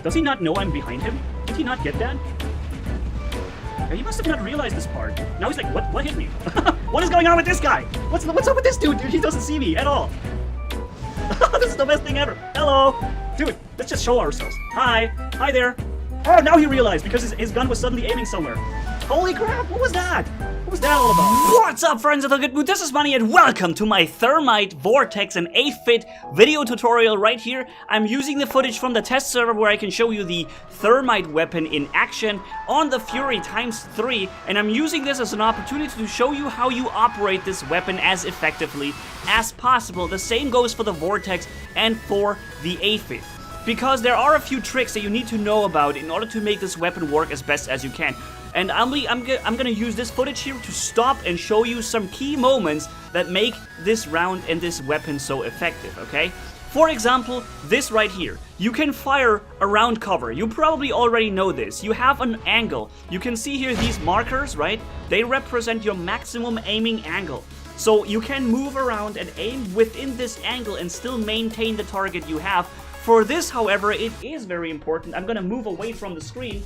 Does he not know I'm behind him? Did he not get that? Yeah, he must have not realized this part. Now he's like, what hit me? What is going on with this guy? What's up with this dude? He doesn't see me at all. This is the best thing ever. Hello. Dude, let's just show ourselves. Hi. Hi there. Oh, now he realized because his gun was suddenly aiming somewhere. Holy crap, what was that? What was that all about? What's up, friends of the good mood? This is Manni and welcome to my Thermite Vortex and Aphid video tutorial right here. I'm using the footage from the test server where I can show you the Thermite weapon in action on the Fury ×3, and I'm using this as an opportunity to show you how you operate this weapon as effectively as possible. The same goes for the Vortex and for the Aphid, because there are a few tricks that you need to know about in order to make this weapon work as best as you can. And I'm gonna use this footage here to stop and show you some key moments that make this round and this weapon so effective, okay? For example, this right here. You can fire around cover. You probably already know this. You have an angle. You can see here these markers, right? They represent your maximum aiming angle. So you can move around and aim within this angle and still maintain the target you have. For this, however, it is very important. I'm gonna move away from the screen.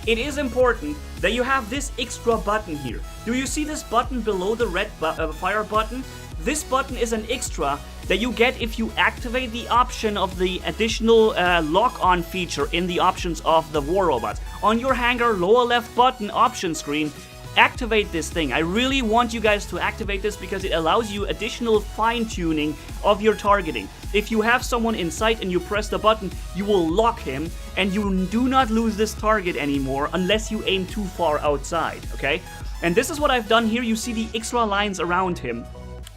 It is important that you have this extra button here. Do you see this button below the red fire button? This button is an extra that you get if you activate the option of the additional lock-on feature in the options of the War Robots. On your hangar lower left button option screen, activate this thing. I really want you guys to activate this because it allows you additional fine-tuning of your targeting. If you have someone in sight and you press the button, you will lock him and you do not lose this target anymore unless you aim too far outside, okay? And this is what I've done here. You see the extra lines around him.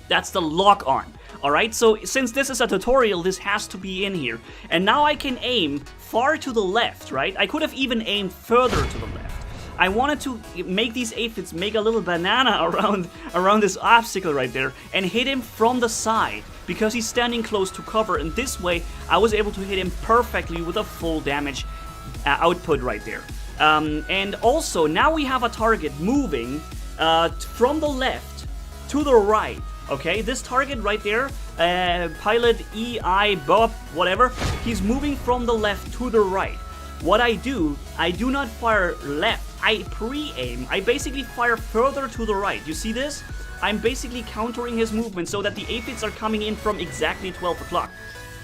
That's the lock-on. Alright, so since this is a tutorial, this has to be in here. And now I can aim far to the left, right? I could have even aimed further to the left. I wanted to make these aphids make a little banana around this obstacle right there and hit him from the side because he's standing close to cover, and this way I was able to hit him perfectly with a full damage output right there. And also now we have a target moving from the left to the right. Okay, this target right there, pilot EI Bob, whatever, he's moving from the left to the right. What I do not fire left. I pre-aim. I basically fire further to the right. You see this? I'm basically countering his movement so that the aphids are coming in from exactly 12 o'clock.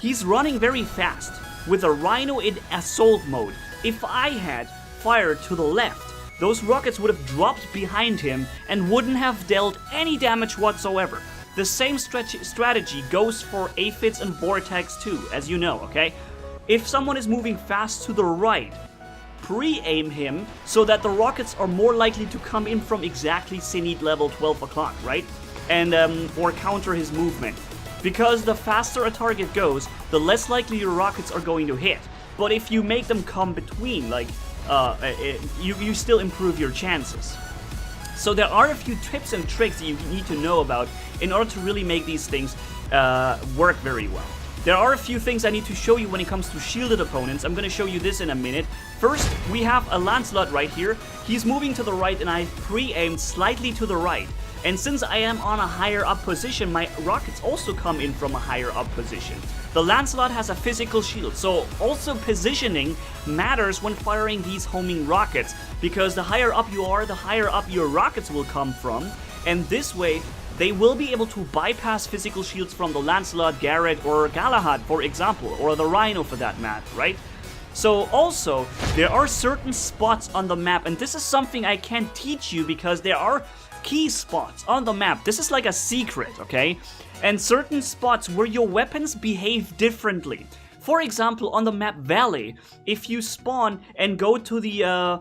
He's running very fast with a Rhino in assault mode. If I had fired to the left, those rockets would have dropped behind him and wouldn't have dealt any damage whatsoever. The same strategy goes for aphids and Vortex too, as you know, okay? If someone is moving fast to the right, pre-aim him so that the rockets are more likely to come in from exactly zenith level 12 o'clock, right? And or counter his movement. Because the faster a target goes, the less likely your rockets are going to hit. But if you make them come between, like, you still improve your chances. So there are a few tips and tricks that you need to know about in order to really make these things work very well. There are a few things I need to show you when it comes to shielded opponents. I'm going to show you this in a minute. First, we have a Lancelot right here. He's moving to the right and I pre-aimed slightly to the right. And since I am on a higher up position, my rockets also come in from a higher up position. The Lancelot has a physical shield, so also positioning matters when firing these homing rockets, because the higher up you are, the higher up your rockets will come from, and this way they will be able to bypass physical shields from the Lancelot, Garrett, or Galahad, for example, or the Rhino for that matter, right? So also, there are certain spots on the map, and this is something I can't teach you because there are key spots on the map. This is like a secret, okay? And certain spots where your weapons behave differently. For example, on the map Valley, if you spawn and go to the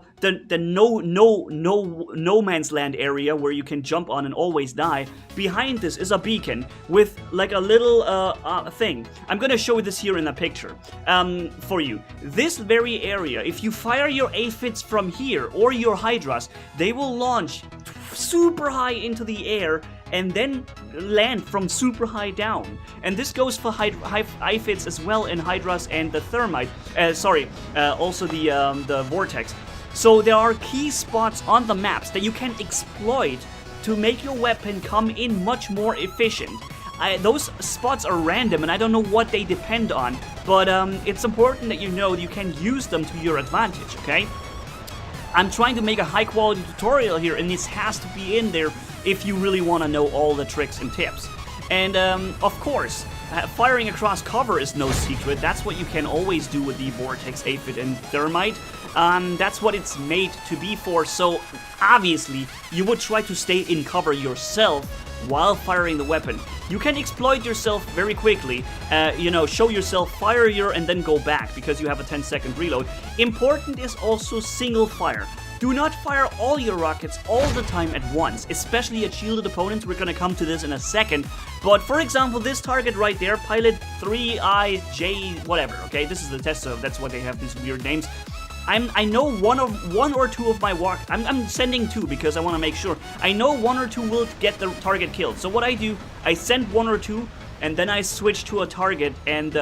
no man's land area where you can jump on and always die, behind this is a beacon with like a little thing. I'm gonna show this here in a picture for you. This very area, if you fire your aphids from here or your hydras, they will launch super high into the air and then land from super high down. And this goes for aphids as well, and hydras and the thermite. Also the vortex. So there are key spots on the maps that you can exploit to make your weapon come in much more efficient. those spots are random and I don't know what they depend on, but it's important that you know you can use them to your advantage, okay? I'm trying to make a high quality tutorial here, and this has to be in there if you really want to know all the tricks and tips. And of course, firing across cover is no secret. That's what you can always do with the Vortex Aphid and Thermite. That's what it's made to be for, so obviously you would try to stay in cover yourself while firing the weapon. You can exploit yourself very quickly, you know, show yourself, fire your, and then go back because you have a 10-second reload. Important is also single fire. Do not fire all your rockets all the time at once, especially at shielded opponents. We're gonna come to this in a second. But for example, this target right there, Pilot 3IJ, whatever, okay? This is the test, so that's why they have these weird names. I know one or two of my I'm sending two because I want to make sure. I know one or two will get the target killed. So what I do, I send one or two, and then I switch to a target and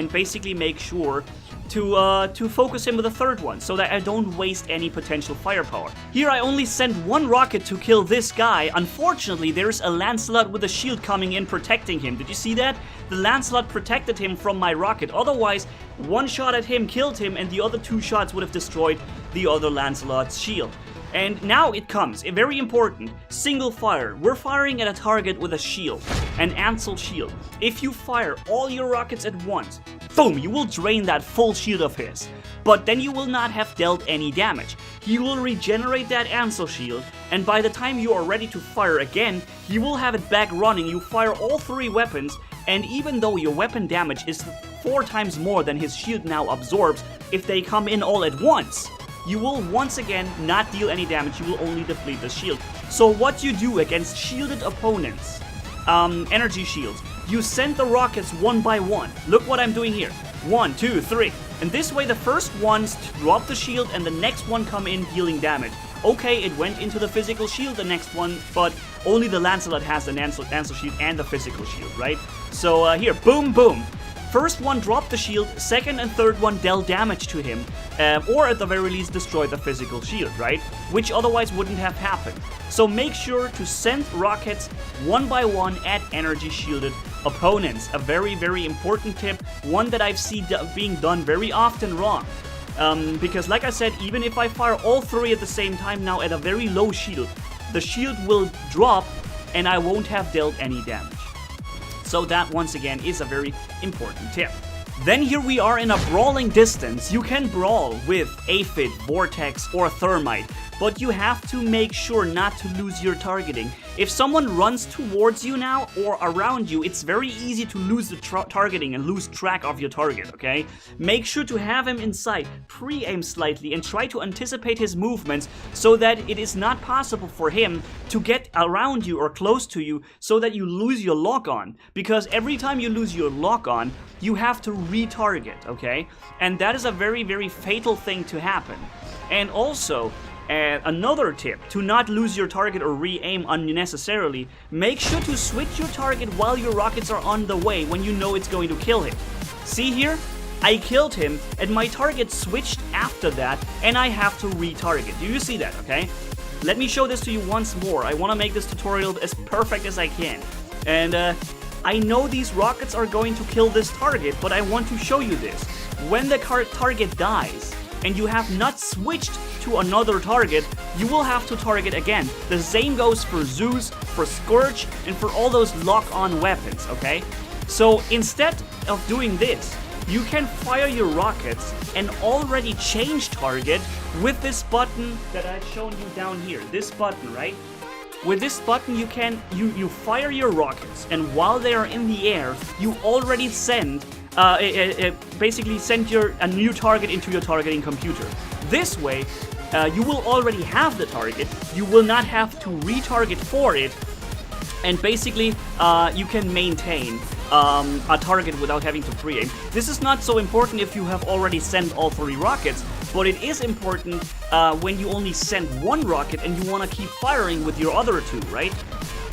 basically make sure to focus him with a third one so that I don't waste any potential firepower. Here I only sent one rocket to kill this guy. Unfortunately, there's a Lancelot with a shield coming in protecting him. Did you see that? The Lancelot protected him from my rocket. Otherwise, one shot at him killed him and the other two shots would have destroyed the other Lancelot's shield. And now it comes, very important, single fire. We're firing at a target with a shield, an Ansel shield. If you fire all your rockets at once, boom, you will drain that full shield of his. But then you will not have dealt any damage. He will regenerate that Ansel shield, and by the time you are ready to fire again, he will have it back running. You fire all three weapons, and even though your weapon damage is 4 times more than his shield now absorbs, if they come in all at once, you will once again not deal any damage, you will only deplete the shield. So what you do against shielded opponents, energy shields, you send the rockets one by one. Look what I'm doing here. 1, 2, 3. And this way the first ones drop the shield and the next one come in dealing damage. Okay, it went into the physical shield, the next one, but only the Lancelot has an Ansel shield and the physical shield, right? So here, boom, boom. First one dropped the shield, second and third one dealt damage to him, or at the very least destroyed the physical shield, right? Which otherwise wouldn't have happened. So make sure to send rockets one by one at energy shielded opponents. A very, very important tip, one that I've seen being done very often wrong. Because like I said, even if I fire all three at the same time now at a very low shield, the shield will drop and I won't have dealt any damage. So that, once again, is a very important tip. Then here we are in a brawling distance. You can brawl with Aphid, Vortex, or Thermite, but you have to make sure not to lose your targeting. If someone runs towards you now or around you, it's very easy to lose the targeting and lose track of your target, okay? Make sure to have him in sight, pre-aim slightly, and try to anticipate his movements so that it is not possible for him to get around you or close to you so that you lose your lock-on. Because every time you lose your lock-on, you have to retarget, okay? And that is a very, very fatal thing to happen. And also, another tip, to not lose your target or re-aim unnecessarily, make sure to switch your target while your rockets are on the way when you know it's going to kill him. See here? I killed him and my target switched after that and I have to retarget. Do you see that, okay? Let me show this to you once more. I want to make this tutorial as perfect as I can. And I know these rockets are going to kill this target, but I want to show you this. When the target dies, and you have not switched to another target, you will have to target again. The same goes for Zeus, for Scourge, and for all those lock-on weapons, okay? So instead of doing this, you can fire your rockets and already change target with this button that I've shown you down here. This button, right? With this button, you fire your rockets, and while they are in the air, you already send basically send a new target into your targeting computer. This way, you will already have the target, you will not have to retarget for it, and basically you can maintain a target without having to pre-aim. This is not so important if you have already sent all 3 rockets, but it is important when you only send 1 rocket and you want to keep firing with your other 2, right?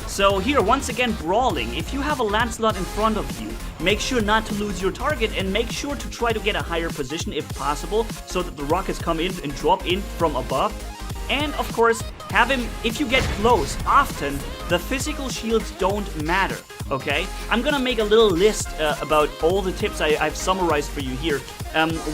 So here, once again, brawling. If you have a Lancelot in front of you, make sure not to lose your target and make sure to try to get a higher position if possible so that the rockets come in and drop in from above. And of course, have him, if you get close, often the physical shields don't matter, okay? I'm gonna make a little list about all the tips I've summarized for you here.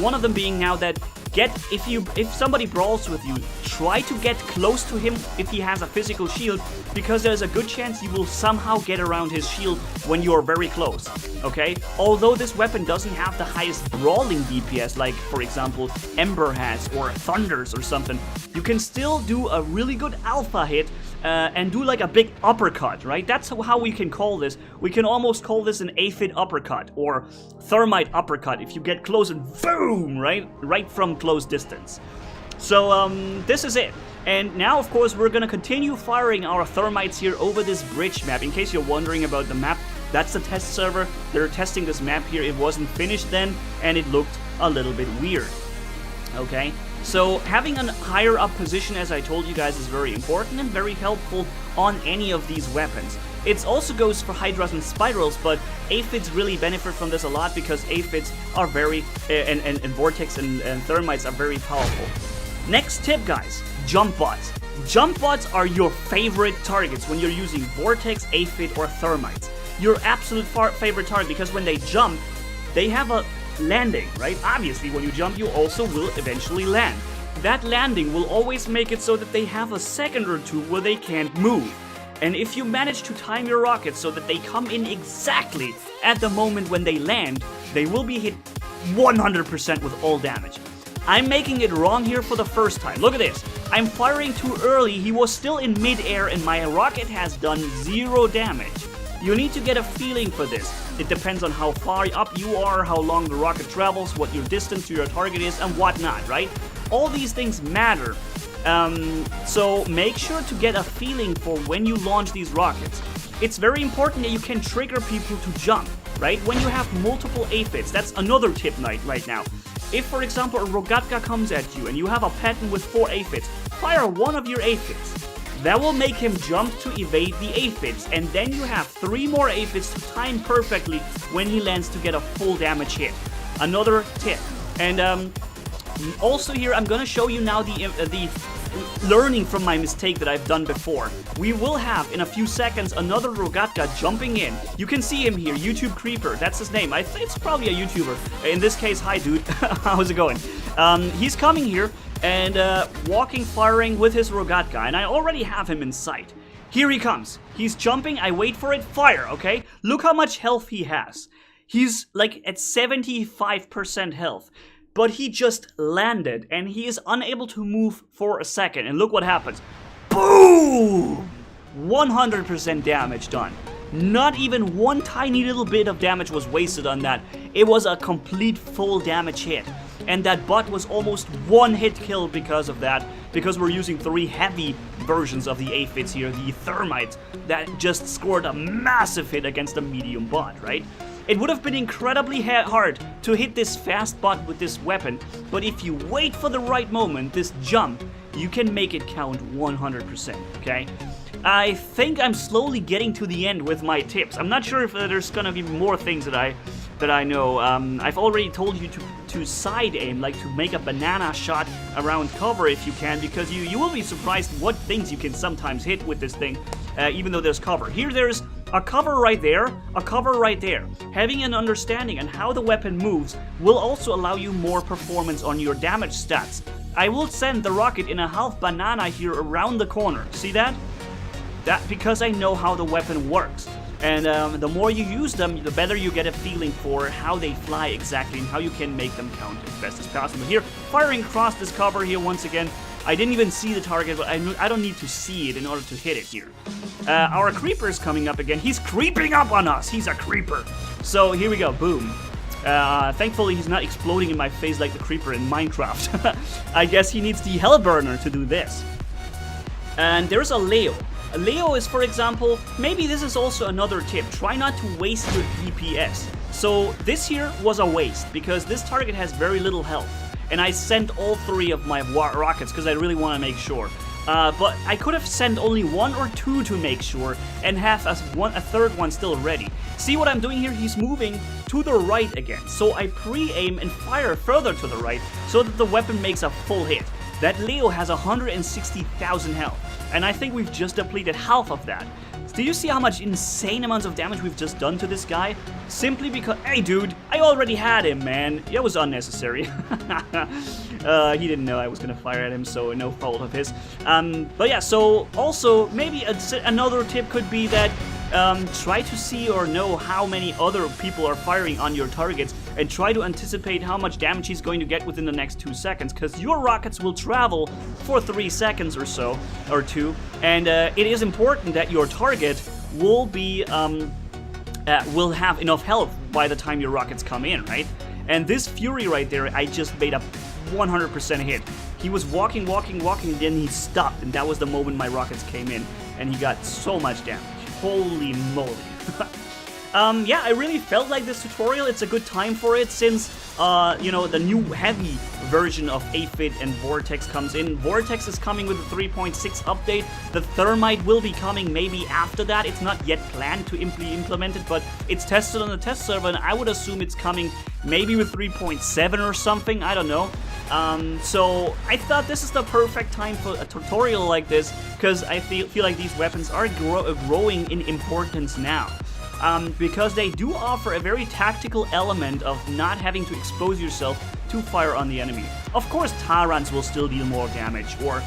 One of them being now that if somebody brawls with you, try to get close to him if he has a physical shield, because there's a good chance you will somehow get around his shield when you're very close, okay? Although this weapon doesn't have the highest brawling DPS like, for example, Ember has or Thunders or something, you can still do a really good alpha hit and do like a big uppercut, right? That's how we can call this. We can almost call this an aphid uppercut or thermite uppercut if you get close and boom, right from close distance. So this is it. And now, of course, we're gonna continue firing our thermites here over this bridge map. In case you're wondering about the map, that's the test server. They're testing this map here. It wasn't finished then, and it looked a little bit weird. Okay, so having a higher up position, as I told you guys, is very important and very helpful on any of these weapons. It also goes for Hydras and Spirals, but Aphids really benefit from this a lot because Aphids are very, and Vortex and Thermites are very powerful. Next tip, guys, jump bots. Jump bots are your favorite targets when you're using Vortex, Aphid, or Thermites. Your absolute favorite target, because when they jump, they have a landing, right? Obviously, when you jump, you also will eventually land. That landing will always make it so that they have a second or two where they can't move. And if you manage to time your rockets so that they come in exactly at the moment when they land, they will be hit 100% with all damage. I'm making it wrong here for the first time. Look at this. I'm firing too early. He was still in mid-air and my rocket has done 0 damage. You need to get a feeling for this. It depends on how far up you are, how long the rocket travels, what your distance to your target is, and whatnot, right? All these things matter. So make sure to get a feeling for when you launch these rockets. It's very important that you can trigger people to jump, right? When you have multiple aphids, that's another tip right now. If, for example, a Rogatka comes at you and you have a pattern with 4 aphids, fire one of your aphids. That will make him jump to evade the aphids, and then you have 3 more aphids to time perfectly when he lands to get a full damage hit. Another tip. And also here, I'm gonna show you now the learning from my mistake that I've done before. We will have, in a few seconds, another Rogatka jumping in. You can see him here, YouTube Creeper, that's his name. I think it's probably a YouTuber. In this case, hi dude, how's it going? He's coming here and walking, firing with his Rogatka, and I already have him in sight. Here he comes. He's jumping, I wait for it, fire, okay? Look how much health he has. He's like at 75% health. But he just landed, and he is unable to move for a second. And look what happens. Boom! 100% damage done. Not even one tiny little bit of damage was wasted on that. It was a complete full damage hit. And that bot was almost 1 hit kill because of that. Because we're using 3 heavy versions of the aphids here, the thermites, that just scored a massive hit against a medium bot, right? It would have been incredibly hard to hit this fast bot with this weapon, but if you wait for the right moment, this jump, you can make it count 100%, okay? I think I'm slowly getting to the end with my tips. I'm not sure if there's gonna be more things that I know. I've already told you to side aim, like to make a banana shot around cover if you can, because you will be surprised what things you can sometimes hit with this thing, even though there's cover. Here there's a cover right there, a cover right there. Having an understanding on how the weapon moves will also allow you more performance on your damage stats. I will send the rocket in a half banana here around the corner. See that? That because I know how the weapon works. And the more you use them, the better you get a feeling for how they fly exactly and how you can make them count as best as possible. Here, firing across this cover here once again. I didn't even see the target, but I don't need to see it in order to hit it here. Our creeper is coming up again. He's creeping up on us. He's a creeper. So here we go. Boom. Thankfully, he's not exploding in my face like the creeper in Minecraft. I guess he needs the Hellburner to do this. And there's a Leo. A Leo is, for example, maybe this is also another tip. Try not to waste your DPS. So this here was a waste because this target has very little health. And I sent all 3 of my rockets because I really want to make sure. But I could have sent only 1 or 2 to make sure and have a 3rd one still ready. See what I'm doing here? He's moving to the right again. So I pre-aim and fire further to the right so that the weapon makes a full hit. that Leo has 160,000 health, and I think we've just depleted half of that. Do you see how much insane amounts of damage we've just done to this guy? Simply because, hey dude, I already had him, man. It was unnecessary. He didn't know I was gonna fire at him, so no fault of his. But yeah, so also maybe another tip could be that try to see or know how many other people are firing on your targets and try to anticipate how much damage he's going to get within the next 2 seconds, because your rockets will travel for 3 seconds or so, or 2, and it is important that your target will be will have enough health by the time your rockets come in, right? And this Fury right there, I just made a 100% hit. He was walking, then he stopped, and that was the moment my rockets came in, and he got so much damage. Holy moly. Yeah, I really felt like this tutorial, it's a good time for it since, you know, the new heavy version of Aphid and Vortex comes in. Vortex is coming with a 3.6 update. The Thermite will be coming maybe after that. It's not yet planned to be implemented, but it's tested on the test server, and I would assume it's coming maybe with 3.7 or something, I don't know. So I thought this is the perfect time for a tutorial like this, because I feel like these weapons are growing in importance now. Because they do offer a very tactical element of not having to expose yourself to fire on the enemy. Of course, Tyrants will still deal more damage, or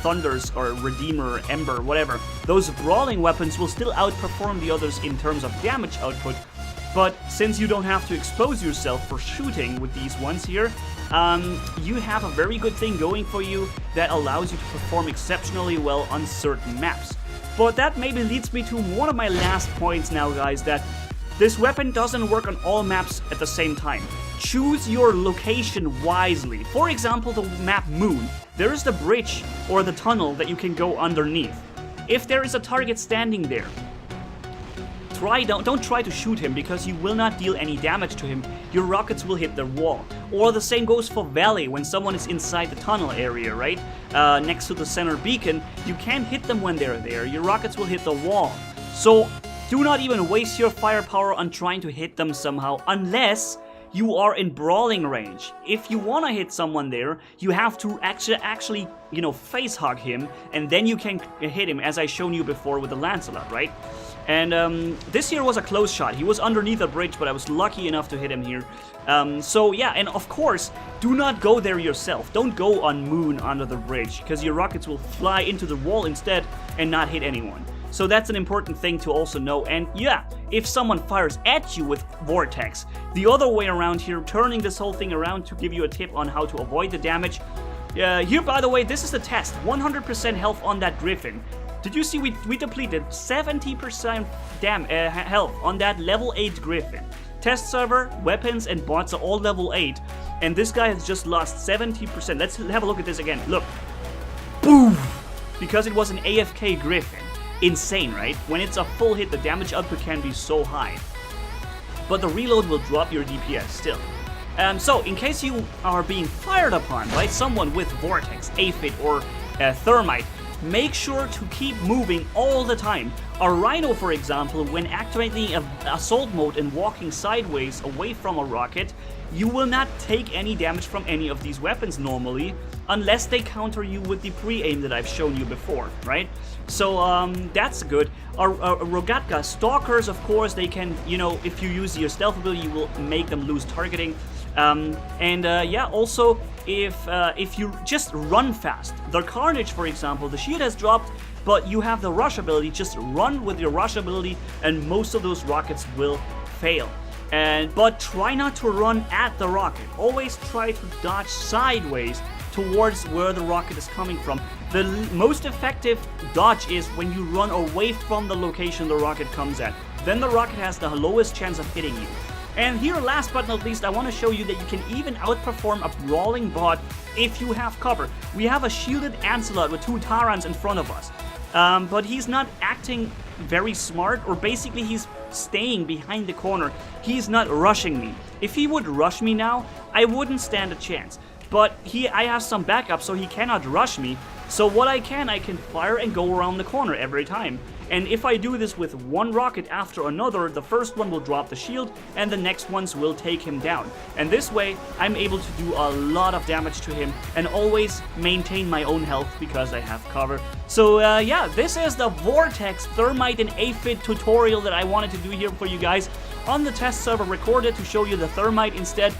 Thunders, or Redeemer, Ember, whatever. Those brawling weapons will still outperform the others in terms of damage output, but since you don't have to expose yourself for shooting with these ones here, you have a very good thing going for you that allows you to perform exceptionally well on certain maps. But that maybe leads me to one of my last points now, guys, that this weapon doesn't work on all maps at the same time. Choose your location wisely. For example, the map Moon. There is the bridge or the tunnel that you can go underneath. If there is a target standing there, don't try to shoot him, because you will not deal any damage to him. Your rockets will hit the wall. Or the same goes for Valley, when someone is inside the tunnel area, right? Next to the center beacon, you can't hit them when they're there. Your rockets will hit the wall. So do not even waste your firepower on trying to hit them somehow, unless you are in brawling range. If you want to hit someone there, you have to actually, you know, face hug him, and then you can hit him, as I shown you before with the Lancelot, right? And this here was a close shot. He was underneath a bridge, but I was lucky enough to hit him here. So yeah, and of course, do not go there yourself. Don't go on Moon under the bridge, because your rockets will fly into the wall instead and not hit anyone. So that's an important thing to also know. And yeah, if someone fires at you with Vortex, the other way around here, turning this whole thing around to give you a tip on how to avoid the damage. Here, by the way, this is the test. 100% health on that Griffin. Did you see we depleted 70% health on that level 8 Griffin? Test server, weapons, and bots are all level 8. And this guy has just lost 70%. Let's have a look at this again. Look. Boom! Because it was an AFK Griffin. Insane, right? When it's a full hit, the damage output can be so high. But the reload will drop your DPS still. So, in case you are being fired upon by someone with Vortex, Aphid, or Thermite, make sure to keep moving all the time. A Rhino, for example, when activating assault mode and walking sideways away from a rocket, you will not take any damage from any of these weapons normally, unless they counter you with the pre-aim that I've shown you before, right? So that's good. Rogatka Stalkers, of course, they can, you know, if you use your stealth ability, you will make them lose targeting. Yeah, also, if you just run fast, the Carnage, for example, the shield has dropped, but you have the rush ability. Just run with your rush ability, and most of those rockets will fail. But try not to run at the rocket. Always try to dodge sideways towards where the rocket is coming from. The most effective dodge is when you run away from the location the rocket comes at. Then the rocket has the lowest chance of hitting you. And here, last but not least, I want to show you that you can even outperform a brawling bot if you have cover. We have a shielded Lancelot with 2 Tyrants in front of us. But he's not acting very smart, or basically he's staying behind the corner. He's not rushing me. If he would rush me now, I wouldn't stand a chance. But I have some backup, so he cannot rush me. So what I can fire and go around the corner every time. and if I do this with one rocket after another, the first one will drop the shield, and the next ones will take him down. And this way, I'm able to do a lot of damage to him, and always maintain my own health because I have cover. So yeah, this is the Vortex Thermite and Aphid tutorial that I wanted to do here for you guys on the test server, recorded to show you the Thermite instead.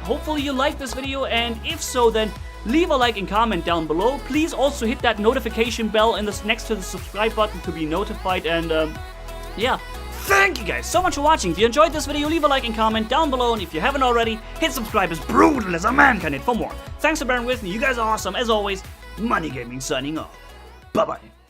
Hopefully you liked this video, and if so, then leave a like and comment down below. Please also hit that notification bell next to the subscribe button to be notified, and yeah, thank you guys so much for watching. If you enjoyed this video, leave a like and comment down below, and if you haven't already, hit subscribe as brutal as a man can hit for more. Thanks for bearing with me, you guys are awesome. As always, Manni-Gaming signing off. Bye-bye.